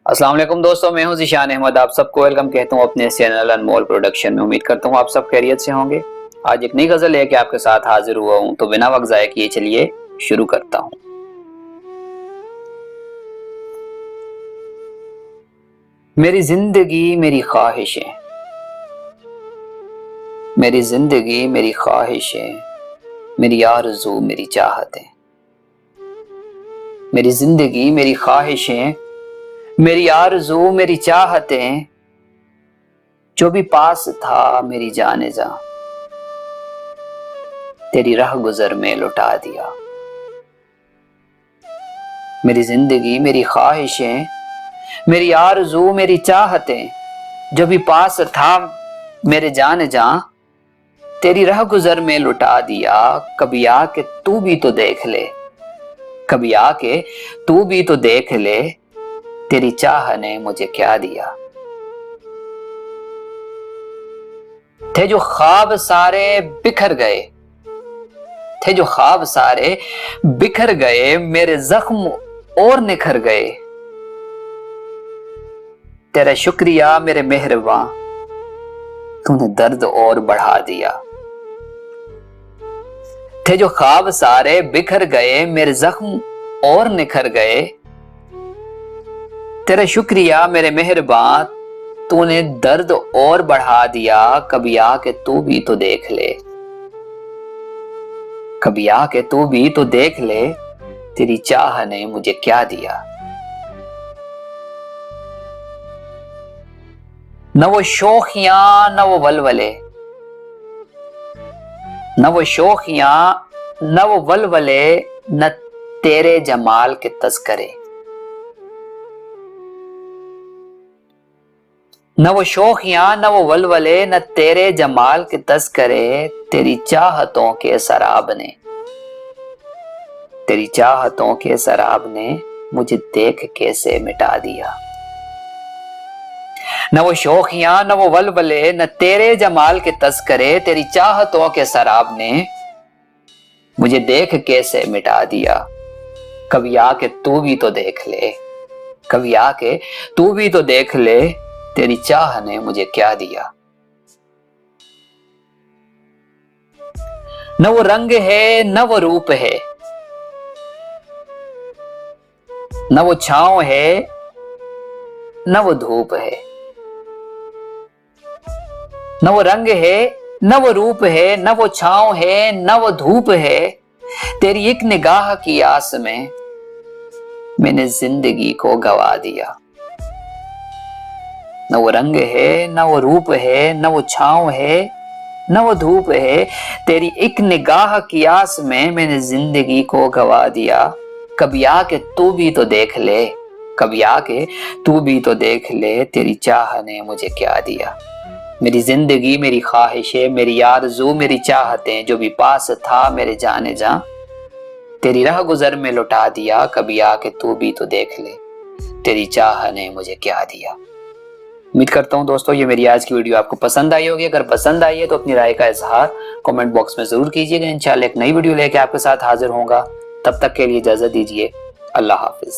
अस्सलाम वालेकुम दोस्तों, मैं हूं ज़ीशान अहमद। आप सबको वेलकम कहता हूं अपने चैनल अनमोल प्रोडक्शन में। उम्मीद करता हूं आप सब खैरियत से होंगे। आज एक नई गज़ल लेके आपके साथ हाजिर हुआ हूं, तो बिना वक्त ज़ाया किए चलिए शुरू करता हूं। मेरी जिंदगी मेरी ख्वाहिशें, मेरी जिंदगी मेरी ख्वाहिशें, मेरी आरज़ू मेरी चाहतें। मेरी जिंदगी मेरी ख्वाहिशें, मेरी आरज़ू मेरी चाहतें, जो भी पास था मेरी जाने जा, तेरी राह गुजर में लुटा दिया। मेरी जिंदगी मेरी ख्वाहिशें, मेरी आरज़ू मेरी चाहतें, जो भी पास था मेरे जाने जा, तेरी राह गुजर में लुटा दिया। कभी आके तू भी तो देख ले, कभी आके तू भी तो देख ले, तेरी चाह ने मुझे क्या दिया। थे जो ख्वाब सारे बिखर गए, थे जो ख्वाब सारे बिखर गए, मेरे जख्म और निखर गए। तेरा शुक्रिया मेरे मेहरबान, तूने दर्द और बढ़ा दिया। थे जो ख्वाब सारे बिखर गए, मेरे जख्म और निखर गए। तेरा शुक्रिया मेरे मेहरबान, तूने दर्द और बढ़ा दिया। कभी आके तू भी तो देख ले, कभी आके तू भी तो देख ले, तेरी चाह ने मुझे क्या दिया। न वो शोखियां न वो वलवले, न वो शोखियां न वो वलवले, न तेरे जमाल के तस्करे। न वो शोखियां न वो वलवले, न तेरे जमाल के तस्करे। तेरी चाहतों के शराब ने, तेरी चाहतों के शराब ने मुझे देख कैसे मिटा दिया। न वो शोखियां न वो वलवले, न तेरे जमाल के तस्करे। तेरी चाहतों के शराब ने मुझे देख कैसे मिटा दिया। कभी आके तू भी तो देख ले, कभी आके तू भी तो देख ले, तेरी चाह ने मुझे क्या दिया। न वो रंग है न वो रूप है, न वो छांव है न वो धूप है। न वो रंग है न वो रूप है, न वो छांव है न वो धूप है। तेरी एक निगाह की आस में मैंने जिंदगी को गवा दिया। न वो रंग है न वो रूप है, न वो छांव है न वो धूप है। तेरी एक निगाह की आस में मैंने जिंदगी को गवा दिया। कभी आके तू भी तो देख ले, कभी आके तू भी तो देख ले, तेरी चाह ने मुझे क्या दिया। मेरी जिंदगी मेरी ख्वाहिशें, मेरी आरज़ू मेरी चाहतें, जो भी पास था मेरे जाने जा, तेरी राह गुजर में लुटा दिया। कभी आके तू भी तो देख ले, तेरी चाह ने मुझे क्या दिया। उम्मीद करता हूं दोस्तों ये मेरी आज की वीडियो आपको पसंद आई होगी। अगर पसंद आई है तो अपनी राय का इजहार कमेंट बॉक्स में जरूर कीजिएगा। इंशाल्लाह एक नई वीडियो लेके आपके साथ हाजिर होऊंगा। तब तक के लिए इजाजत दीजिए। अल्लाह हाफिज।